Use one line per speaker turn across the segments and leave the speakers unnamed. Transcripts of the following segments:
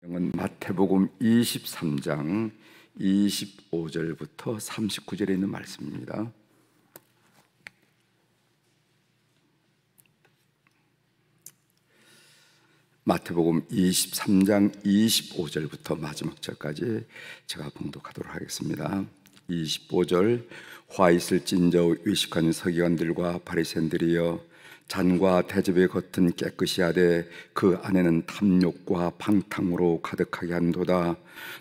은 마태복음 23장 25절부터 39절에 있는 말씀입니다. 마태복음 23장 25절부터 마지막 절까지 제가 봉독하도록 하겠습니다. 25절. 화 있을진저 외식하는 서기관들과 바리새인들이여, 잔과 대접의 겉은 깨끗이 하되 그 안에는 탐욕과 방탕으로 가득하게 한도다.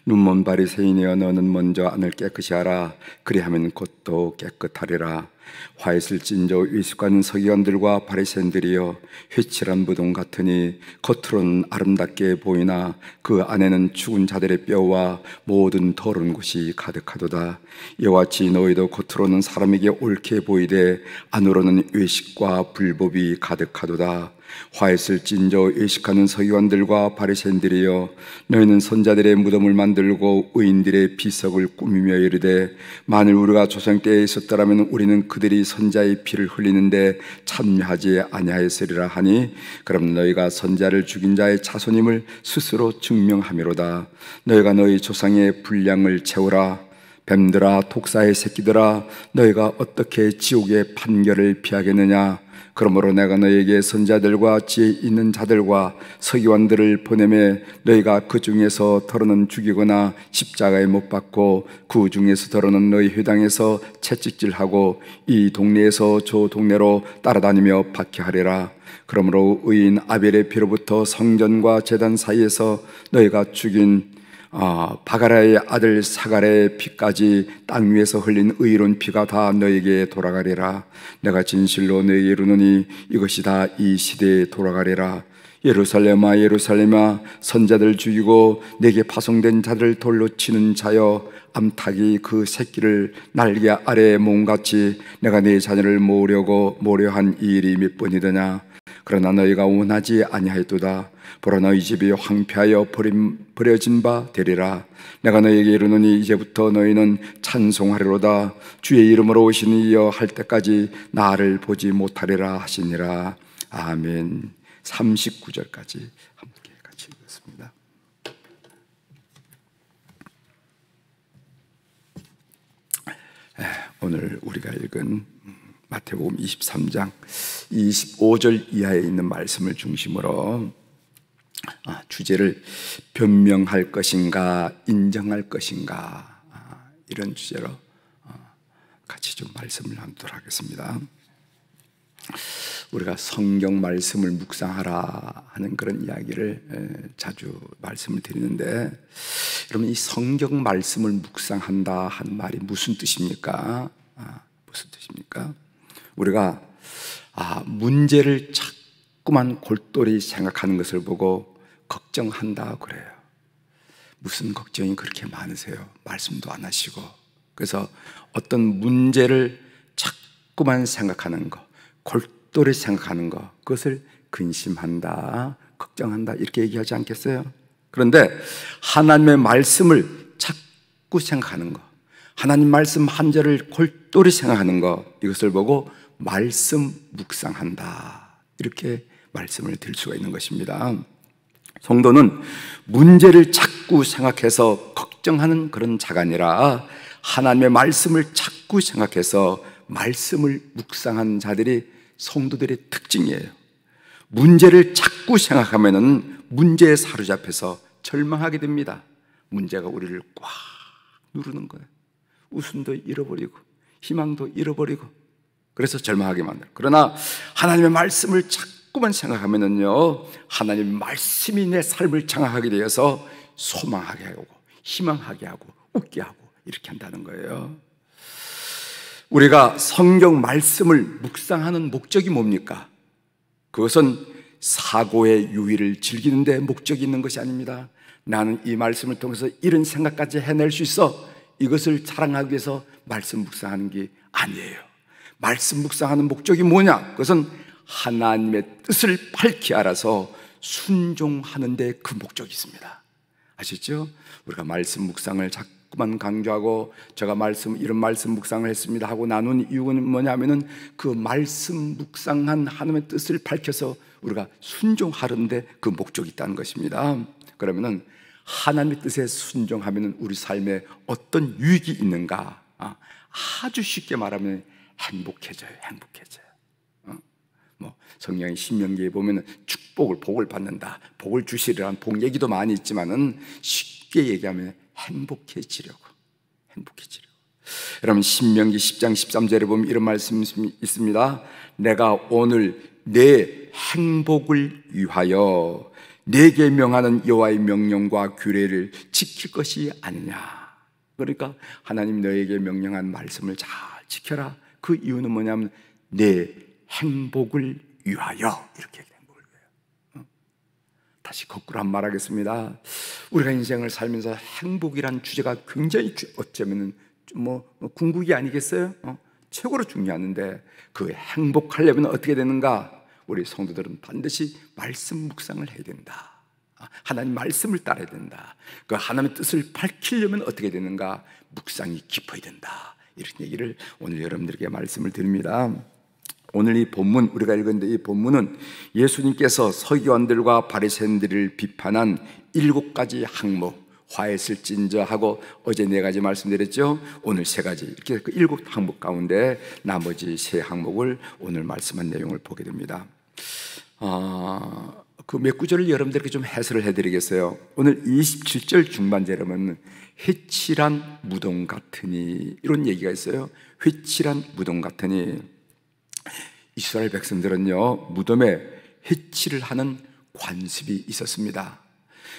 눈먼 바리새인이여, 너는 먼저 안을 깨끗이 하라. 그리하면 겉도 깨끗하리라. 화 있을진저 위습하는 서기관들과 바리새인들이여, 회칠한 무덤 같으니 겉으로는 아름답게 보이나 그 안에는 죽은 자들의 뼈와 모든 더러운 것이 가득하도다. 이와 같이 너희도 겉으로는 사람에게 옳게 보이되 안으로는 외식과 불법이 가득하도다. 화 있을진저 외식하는 서기관들과 바리새인들이여, 너희는 선자들의 무덤을 만들고 의인들의 비석을 꾸미며 이르되, 만일 우리가 조상 때에 있었더라면 우리는 그들이 선자의 피를 흘리는데 참여하지 아니하였으리라 하니, 그럼 너희가 선자를 죽인 자의 자손임을 스스로 증명하미로다. 너희가 너희 조상의 분량을 채우라. 뱀들아, 독사의 새끼들아, 너희가 어떻게 지옥의 판결을 피하겠느냐? 그러므로 내가 너희에게 선자들과 지혜 있는 자들과 서기관들을 보내매 너희가 그 중에서 더러는 죽이거나 십자가에 못 박고 그 중에서 더러는 너희 회당에서 채찍질하고 이 동네에서 저 동네로 따라다니며 박해하리라. 그러므로 의인 아벨의 피로부터 성전과 제단 사이에서 너희가 죽인 바가라의 아들 사가랴의 피까지 땅 위에서 흘린 의로운 피가 다 너에게 돌아가리라. 내가 진실로 너에게 이르노니 이것이 다 이 시대에 돌아가리라. 예루살렘아, 예루살렘아, 선자들 죽이고 내게 파송된 자들을 돌로 치는 자여, 암탉이 그 새끼를 날개 아래에 모음같이 내가 네 자녀를 모으려 한 이 일이 몇 번이더냐? 그러나 너희가 원하지 아니하였도다. 보라, 너희 집이 황폐하여 버려진 바 되리라. 내가 너희에게 이르노니 이제부터 너희는 찬송하리로다. 주의 이름으로 오시는 이여 할 때까지 나를 보지 못하리라 하시니라. 아멘. 39절까지 함께 같이 읽겠습니다. 오늘 우리가 읽은 마태복음 23장 25절 이하에 있는 말씀을 중심으로 주제를 변명할 것인가 인정할 것인가, 이런 주제로 같이 좀 말씀을 나누도록 하겠습니다. 우리가 성경 말씀을 묵상하라 하는 그런 이야기를 자주 말씀을 드리는데, 여러분, 이 성경 말씀을 묵상한다 하는 말이 무슨 뜻입니까? 무슨 뜻입니까? 우리가 문제를 자꾸만 골똘히 생각하는 것을 보고 걱정한다 그래요. 무슨 걱정이 그렇게 많으세요? 말씀도 안 하시고. 그래서 어떤 문제를 자꾸만 생각하는 거, 골똘히 생각하는 거, 그것을 근심한다, 걱정한다, 이렇게 얘기하지 않겠어요? 그런데 하나님의 말씀을 자꾸 생각하는 거, 하나님 말씀 한 절을 골똘히 생각하는 거, 이것을 보고 말씀 묵상한다, 이렇게 말씀을 드릴 수가 있는 것입니다. 성도는 문제를 자꾸 생각해서 걱정하는 그런 자가 아니라 하나님의 말씀을 자꾸 생각해서 말씀을 묵상한 자들이 성도들의 특징이에요. 문제를 자꾸 생각하면은 문제에 사로잡혀서 절망하게 됩니다. 문제가 우리를 꽉 누르는 거예요. 웃음도 잃어버리고 희망도 잃어버리고, 그래서 절망하게 만들어요. 그러나 하나님의 말씀을 자꾸만 생각하면은요, 하나님의 말씀이 내 삶을 장악하게 되어서 소망하게 하고 희망하게 하고 웃게 하고 이렇게 한다는 거예요. 우리가 성경 말씀을 묵상하는 목적이 뭡니까? 그것은 사고의 유의를 즐기는 데 목적이 있는 것이 아닙니다. 나는 이 말씀을 통해서 이런 생각까지 해낼 수 있어, 이것을 자랑하기 위해서 말씀 묵상하는 게 아니에요. 말씀 묵상하는 목적이 뭐냐? 그것은 하나님의 뜻을 밝히 알아서 순종하는 데 그 목적이 있습니다. 아시죠? 우리가 말씀 묵상을 자꾸만 강조하고 제가 이런 말씀 묵상을 했습니다 하고 나눈 이유는 뭐냐면은 그 말씀 묵상한 하나님의 뜻을 밝혀서 우리가 순종하는데 그 목적이 있다는 것입니다. 그러면은 하나님의 뜻에 순종하면 우리 삶에 어떤 유익이 있는가? 아주 쉽게 말하면 행복해져요. 행복해져요. 성경의 신명기에 보면 축복을, 복을 받는다, 복을 주시리라는 복 얘기도 많이 있지만은 쉽게 얘기하면 행복해지려고. 여러분, 신명기 10장 13절에 보면 이런 말씀이 있습니다. 내가 오늘 내 행복을 위하여 내게 명하는 여호와의 명령과 규례를 지킬 것이 아니냐. 그러니까 하나님 너에게 명령한 말씀을 잘 지켜라. 그 이유는 뭐냐면 내 행복을 위하여, 이렇게 행복을 위하여. 다시 거꾸로 한 말 하겠습니다. 우리가 인생을 살면서 행복이란 주제가 굉장히 어쩌면 궁극이 아니겠어요? 최고로 중요한데 그 행복하려면 어떻게 되는가? 우리 성도들은 반드시 말씀 묵상을 해야 된다. 하나님 말씀을 따라야 된다. 그 하나님의 뜻을 밝히려면 어떻게 되는가? 묵상이 깊어야 된다. 이런 얘기를 오늘 여러분들에게 말씀을 드립니다. 오늘 이 본문, 우리가 읽었는데 이 본문은 예수님께서 서기관들과 바리새인들을 비판한 7가지 항목, 화했을진저하고 어제 4가지 말씀드렸죠. 오늘 3가지, 이렇게 그 7 항목 가운데 나머지 3 항목을 오늘 말씀한 내용을 보게 됩니다. 그 몇 구절을 여러분들께 좀 해설을 해드리겠어요. 오늘 27절 중반절에 보면 회칠한 무덤 같으니, 이런 얘기가 있어요. 회칠한 무덤 같으니, 이스라엘 백성들은요 무덤에 회칠을 하는 관습이 있었습니다.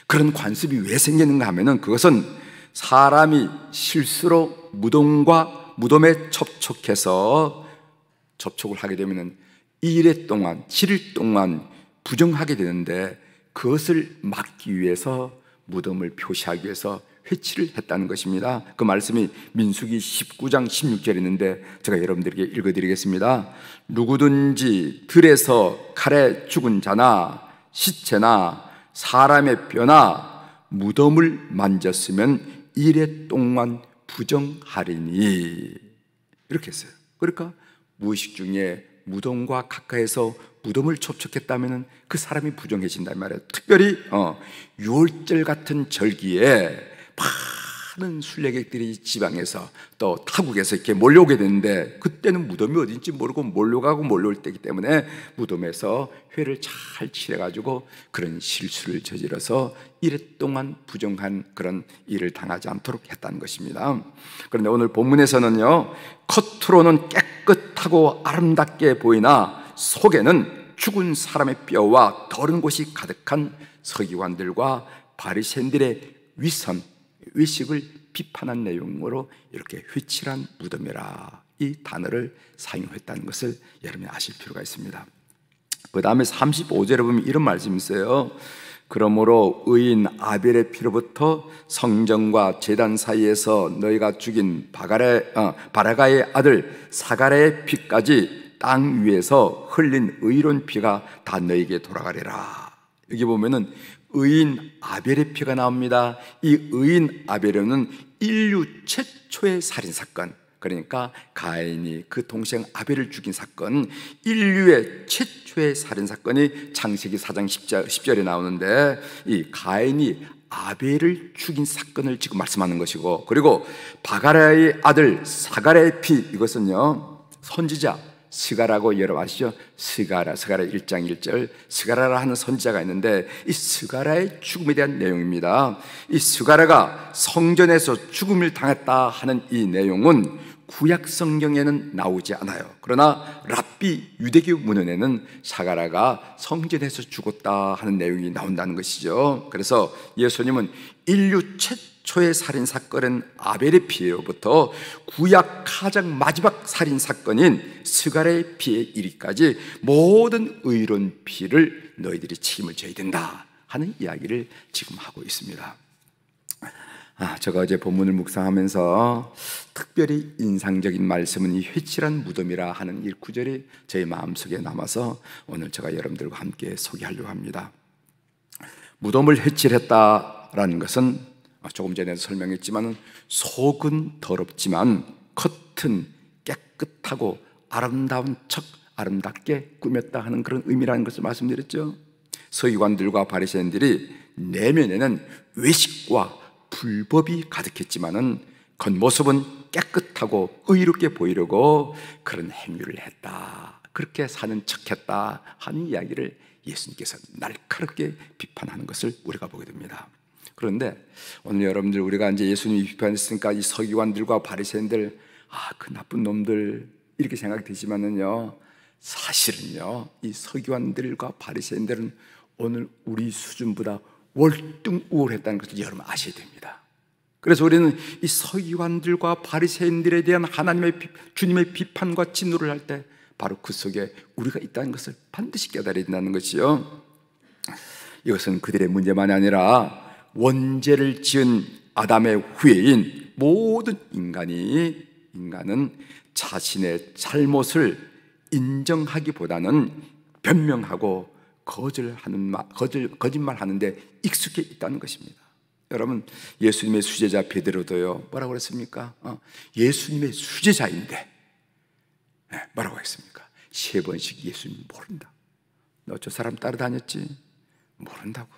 그런 관습이 왜 생기는가 하면은 그것은 사람이 실수로 무덤에 접촉을 하게 되면은 1일 동안, 7일 동안 부정하게 되는데, 그것을 막기 위해서 무덤을 표시하기 위해서 회칠을 했다는 것입니다. 그 말씀이 민수기 19장 16절에 있는데 제가 여러분들에게 읽어드리겠습니다. 누구든지 들에서 칼에 죽은 자나 시체나 사람의 뼈나 무덤을 만졌으면 1회 동안 부정하리니, 이렇게 했어요. 그러니까 무의식 중에 무덤과 가까이서 무덤을 접촉했다면 그 사람이 부정해진단 말이에요. 특별히 6월절 같은 절기에 많은 순례객들이 지방에서 또 타국에서 이렇게 몰려오게 되는데, 그때는 무덤이 어딘지 모르고 몰려올 때이기 때문에 무덤에서 회를 잘 칠해가지고 그런 실수를 저질러서 1회 동안 부정한 그런 일을 당하지 않도록 했다는 것입니다. 그런데 오늘 본문에서는요, 겉으로는 깨끗하고 아름답게 보이나 속에는 죽은 사람의 뼈와 더러운 곳이 가득한 서기관들과 바리새인들의 외식을 비판한 내용으로 이렇게 회칠한 무덤이라, 이 단어를 사용했다는 것을 여러분이 아실 필요가 있습니다. 그 다음에 35절에 보면 이런 말씀이 있어요. 그러므로 의인 아벨의 피로부터 성전과 제단 사이에서 너희가 죽인 바라가의 아들 사가랴의 피까지 땅 위에서 흘린 의로운 피가 다 너희에게 돌아가리라. 여기 보면은 의인 아벨의 피가 나옵니다. 이 의인 아벨은 인류 최초의 살인사건, 그러니까 가인이 그 동생 아벨을 죽인 사건, 인류의 최초의 살인사건이 창세기 4장 10절에 나오는데, 이 가인이 아벨을 죽인 사건을 지금 말씀하는 것이고, 그리고 바가랴의 아들 사가랴의 피, 이것은요 선지자 스가라고 여러분 아시죠? 스가라 1장 1절 스가라라 하는 선지자가 있는데, 이 스가라의 죽음에 대한 내용입니다. 이 스가라가 성전에서 죽음을 당했다 하는 이 내용은 구약 성경에는 나오지 않아요. 그러나 랍비 유대교 문헌에는 사가라가 성전에서 죽었다 하는 내용이 나온다는 것이죠. 그래서 예수님은 인류 최초의 살인 사건은 아벨의 피로부터 구약 가장 마지막 살인 사건인 스가랴의 피에 이르기까지 모든 의로운 피를 너희들이 책임을 져야 된다 하는 이야기를 지금 하고 있습니다. 제가 어제 본문을 묵상하면서 특별히 인상적인 말씀은 이 회칠한 무덤이라 하는 이 구절이 제 마음속에 남아서 오늘 제가 여러분들과 함께 소개하려고 합니다. 무덤을 회칠했다라는 것은 조금 전에 설명했지만 속은 더럽지만 겉은 깨끗하고 아름다운 척 아름답게 꾸몄다 하는 그런 의미라는 것을 말씀드렸죠. 서기관들과 바리새인들이 내면에는 외식과 불법이 가득했지만은 겉모습은 깨끗하고 의롭게 보이려고 그런 행위를 했다, 그렇게 사는 척했다 하는 이야기를 예수님께서 날카롭게 비판하는 것을 우리가 보게 됩니다. 그런데 오늘 여러분들, 우리가 이제 예수님이 비판했으니까 이 서기관들과 바리새인들, 그 나쁜 놈들 이렇게 생각되지만은요, 사실은요, 이 서기관들과 바리새인들은 오늘 우리 수준보다 월등 우월했다는 것을 여러분 아셔야 됩니다. 그래서 우리는 이 서기관들과 바리새인들에 대한 주님의 비판과 진노를 할 때 바로 그 속에 우리가 있다는 것을 반드시 깨달아야 된다는 것이요, 이것은 그들의 문제만이 아니라 원죄를 지은 아담의 후예인 모든 인간은 자신의 잘못을 인정하기보다는 변명하고 거짓말하는데 익숙해 있다는 것입니다. 여러분, 예수님의 수제자 베드로도요, 뭐라고 그랬습니까? 예수님의 수제자인데 뭐라고 했습니까? 3번씩 예수님 모른다. 너 저 사람 따라다녔지? 모른다고.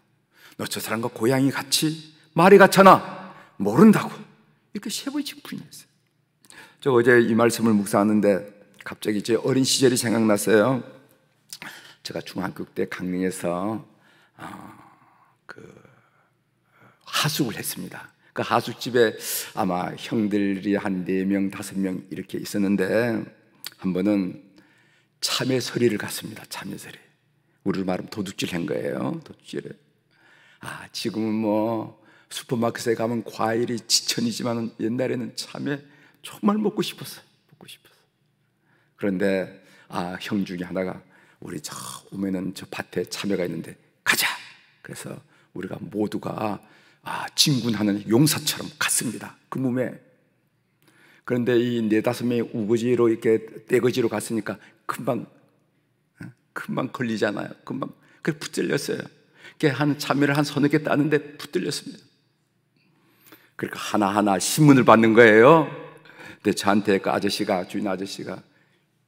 너 저 사람과 고향이 같이 말이 같잖아? 모른다고. 이렇게 3번씩 부인했어요. 저 어제 이 말씀을 묵상하는데 갑자기 제 어린 시절이 생각났어요. 제가 중학교 때 강릉에서 하숙을 했습니다. 그 하숙집에 아마 형들이 한 4명, 5명 이렇게 있었는데, 한 번은 참외서리를 갔습니다. 참외서리. 우리로 말하면 도둑질 한 거예요. 도둑질을. 지금은 뭐 슈퍼마켓에 가면 과일이 지천이지만 옛날에는 참외 정말 먹고 싶었어요. 그런데 형 중에 하나가, 우리 저 오면은 저 밭에 참외가 있는데 가자. 그래서 우리가 모두가 진군하는 용사처럼 갔습니다. 그 몸에. 그런데 이 4-5명의 우거지로 이렇게 떼거지로 갔으니까 금방 걸리잖아요. 금방. 그래서 붙들렸어요. 한 참외를 한 3-4개 따는데 붙들렸습니다. 그러니까 하나하나 신문을 받는 거예요. 근데 저한테 그 주인 아저씨가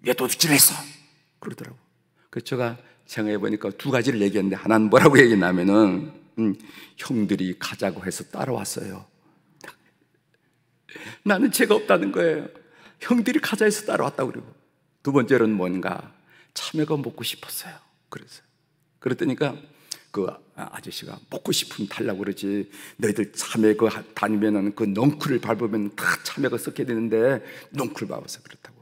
왜 도둑질했어? 그러더라고. 그래서 제가 생각해보니까 2가지를 얘기했는데, 하나는 뭐라고 얘기했냐면은 형들이 가자고 해서 따라왔어요. 나는 죄가 없다는 거예요. 형들이 가자 해서 따라왔다고. 그러고 2번째로는 뭔가 참외가 먹고 싶었어요. 그랬더니까 그 아저씨가 먹고 싶으면 달라고 그러지, 너희들 참외 다니면은 그 넝쿨을 밟으면 다 참외가 썩게 되는데 넝쿨 밟아서 그렇다고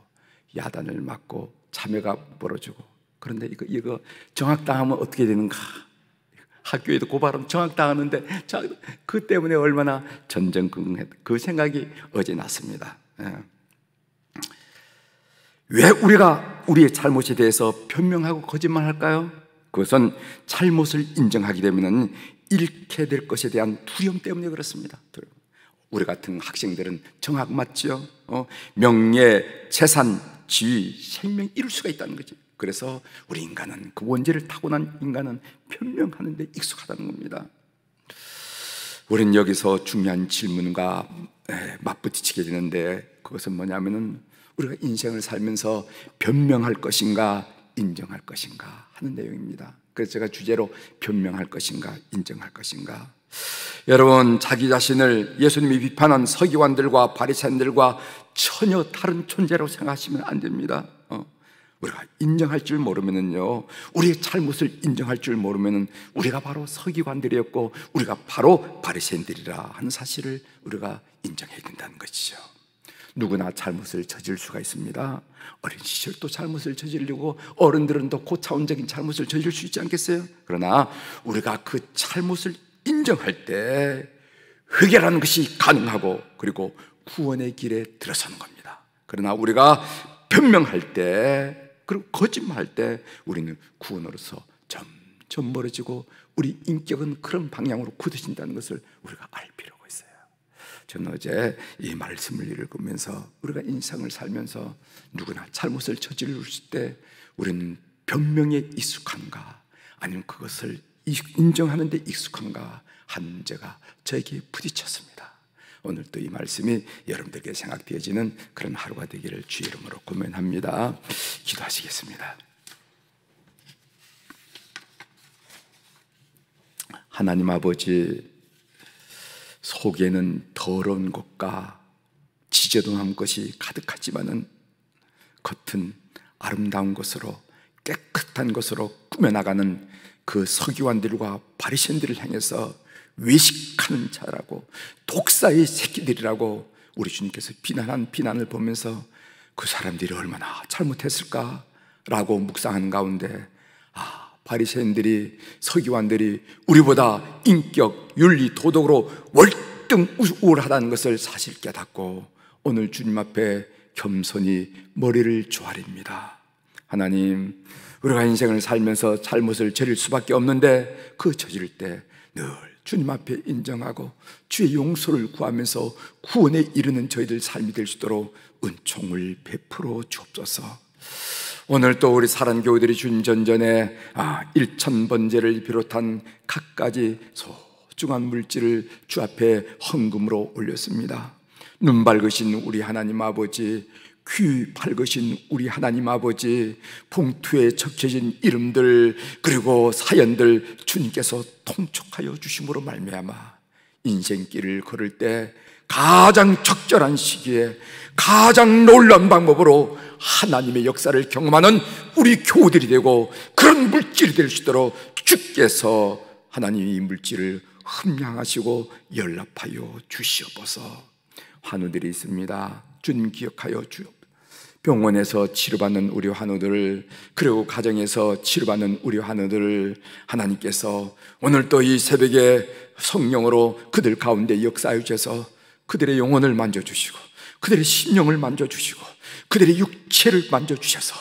야단을 맞고 참외가 벌어지고. 그런데 이거 정학당하면 어떻게 되는가? 학교에도 고발하면 정학당하는데 그 때문에 얼마나 전전긍긍했다, 그 생각이 어제 났습니다. 왜 우리가 우리의 잘못에 대해서 변명하고 거짓말할까요? 그것은 잘못을 인정하게 되면 잃게 될 것에 대한 두려움 때문에 그렇습니다. 우리 같은 학생들은 정학 맞죠? 명예, 재산, 지위, 생명 잃을 수가 있다는 거지. 그래서 우리 인간은, 그 원죄를 타고난 인간은 변명하는 데 익숙하다는 겁니다. 우리는 여기서 중요한 질문과 맞부딪히게 되는데, 그것은 뭐냐면은 우리가 인생을 살면서 변명할 것인가 인정할 것인가 하는 내용입니다. 그래서 제가 주제로 변명할 것인가 인정할 것인가. 여러분, 자기 자신을 예수님이 비판한 서기관들과 바리새인들과 전혀 다른 존재라고 생각하시면 안 됩니다. 우리가 인정할 줄 모르면은요, 우리의 잘못을 인정할 줄 모르면은 우리가 바로 서기관들이었고 우리가 바로 바리새인들이라 하는 사실을 우리가 인정해야 된다는 것이죠. 누구나 잘못을 저질 수가 있습니다. 어린 시절도 잘못을 저지르고 어른들은 더 고차원적인 잘못을 저질 수 있지 않겠어요? 그러나 우리가 그 잘못을 인정할 때 회개라는 것이 가능하고, 그리고 구원의 길에 들어서는 겁니다. 그러나 우리가 변명할 때, 그리고 거짓말할 때 우리는 구원으로서 점점 멀어지고 우리 인격은 그런 방향으로 굳어진다는 것을 우리가 알 필요가 있어요. 저는 어제 이 말씀을 읽으면서 우리가 인생을 살면서 누구나 잘못을 저지를 때 우리는 변명에 익숙한가, 아니면 그것을 인정하는 데 익숙한가 하는 문제가 저에게 부딪혔습니다. 오늘 또 이 말씀이 여러분들에게 생각되어지는 그런 하루가 되기를 주의 이름으로 고면합니다. 기도하시겠습니다. 하나님 아버지, 속에는 더러운 것과 지저분한 것이 가득하지만은 겉은 아름다운 것으로, 깨끗한 것으로 꾸며나가는 그 서기관들과 바리새인들을 향해서 외식하는 자라고, 독사의 새끼들이라고 우리 주님께서 비난한 비난을 보면서 그 사람들이 얼마나 잘못했을까라고 묵상하는 가운데, 바리새인들이, 서기관들이 우리보다 인격, 윤리, 도덕으로 월등 우월하다는 것을 사실 깨닫고 오늘 주님 앞에 겸손히 머리를 조아립니다. 하나님, 우리가 인생을 살면서 잘못을 저릴 수밖에 없는데 그 저지를 때 늘 주님 앞에 인정하고 주의 용서를 구하면서 구원에 이르는 저희들 삶이 될 수 있도록 은총을 베풀어 주옵소서. 오늘 또 우리 사랑교우들이 주님 전전에 1000번제를 비롯한 갖가지 소중한 물질을 주 앞에 헌금으로 올렸습니다. 눈 밝으신 우리 하나님 아버지, 귀 밝으신 우리 하나님 아버지, 봉투에 적혀진 이름들 그리고 사연들 주님께서 통촉하여 주심으로 말미암아 인생길을 걸을 때 가장 적절한 시기에 가장 놀라운 방법으로 하나님의 역사를 경험하는 우리 교우들이 되고 그런 물질이 될 수 있도록 주께서 하나님이 이 물질을 흠량하시고 연락하여 주시옵소서. 환우들이 있습니다. 주님 기억하여 주옵소서. 병원에서 치료받는 우리 환우들을, 그리고 가정에서 치료받는 우리 환우들을 하나님께서 오늘 또 이 새벽에 성령으로 그들 가운데 역사해 주셔서 그들의 영혼을 만져주시고 그들의 심령을 만져주시고 그들의 육체를 만져주셔서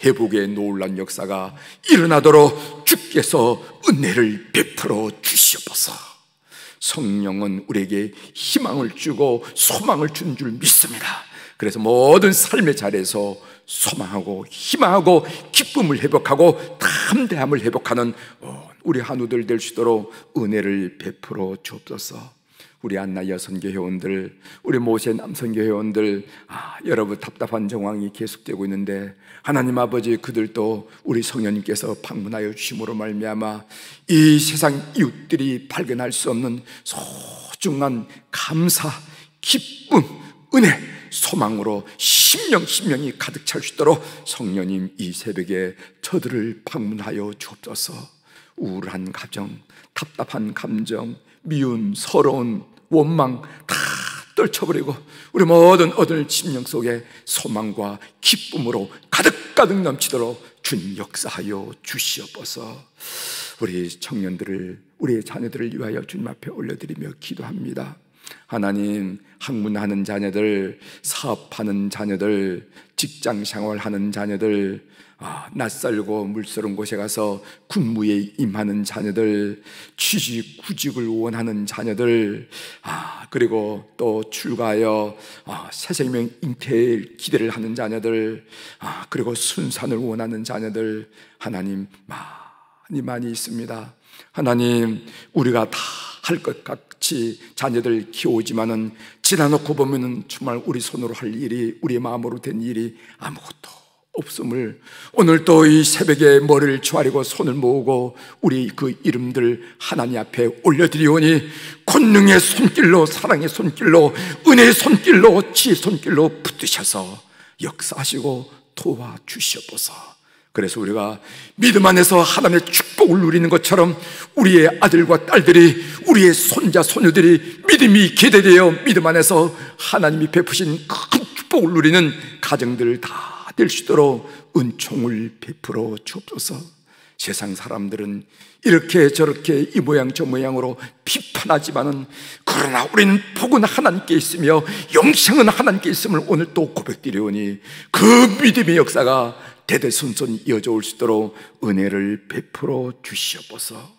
회복의 놀라운 역사가 일어나도록 주께서 은혜를 베풀어 주시옵소서. 성령은 우리에게 희망을 주고 소망을 준 줄 믿습니다. 그래서 모든 삶의 자리에서 소망하고 희망하고 기쁨을 회복하고 담대함을 회복하는 우리 한우들 될 수 있도록 은혜를 베풀어 주옵소서. 우리 안나 여성교 회원들, 우리 모세 남성교 회원들, 여러분 답답한 정황이 계속되고 있는데 하나님 아버지, 그들도 우리 성령님께서 방문하여 주심으로 말미암아 이 세상 이웃들이 발견할 수 없는 소중한 감사, 기쁨, 은혜, 소망으로 심령이 가득 찰 수 있도록 성령님 이 새벽에 저들을 방문하여 주옵소서. 우울한 가정, 답답한 감정, 미움, 서러운 원망 다 떨쳐버리고 우리 모든 어두운 심령 속에 소망과 기쁨으로 가득 넘치도록 주님 역사하여 주시옵소서. 우리 청년들을, 우리의 자녀들을 위하여 주님 앞에 올려드리며 기도합니다. 하나님, 학문하는 자녀들, 사업하는 자녀들, 직장 생활하는 자녀들, 낯설고 물스러운 곳에 가서 군무에 임하는 자녀들, 취직, 구직을 원하는 자녀들, 그리고 또 출가하여 새 생명 잉태의 기대를 하는 자녀들, 그리고 순산을 원하는 자녀들, 하나님 많이 있습니다. 하나님, 우리가 다 할 것 같이 자녀들 키우지만은 지나놓고 보면은 정말 우리 손으로 할 일이, 우리의 마음으로 된 일이 아무것도 없음을 오늘 또 이 새벽에 머리를 조아리고 손을 모으고 우리 그 이름들 하나님 앞에 올려드리오니 권능의 손길로, 사랑의 손길로, 은혜의 손길로, 지혜의 손길로 붙드셔서 역사하시고 도와주시옵소서. 그래서 우리가 믿음 안에서 하나님의 축복을 누리는 것처럼 우리의 아들과 딸들이, 우리의 손자 손녀들이 믿음이 기대되어 믿음 안에서 하나님이 베푸신 큰 축복을 누리는 가정들 다 될 수 있도록 은총을 베풀어 주옵소서. 세상 사람들은 이렇게 저렇게 이 모양 저 모양으로 비판하지만은 그러나 우리는 복은 하나님께 있으며 영생은 하나님께 있음을 오늘 또 고백드리오니 그 믿음의 역사가 대대손손 이어져 올 수 있도록 은혜를 베풀어 주시옵소서.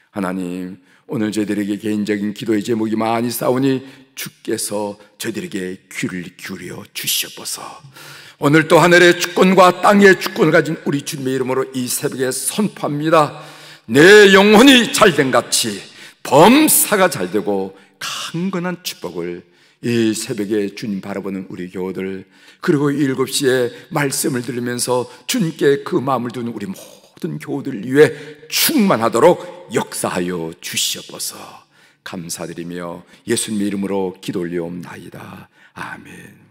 하나님, 오늘 저희들에게 개인적인 기도의 제목이 많이 싸우니 주께서 저희들에게 귀를 기울여 주시옵소서. 오늘 또 하늘의 주권과 땅의 주권을 가진 우리 주님의 이름으로 이 새벽에 선포합니다. 내 영혼이 잘된 같이 범사가 잘되고 강건한 축복을 이 새벽에 주님 바라보는 우리 교우들, 그리고 7시에 말씀을 들으면서 주님께 그 마음을 두는 우리 모든 모든 교우들 위해 충만하도록 역사하여 주시옵소서. 감사드리며 예수님의 이름으로 기도 올리옵나이다. 아멘.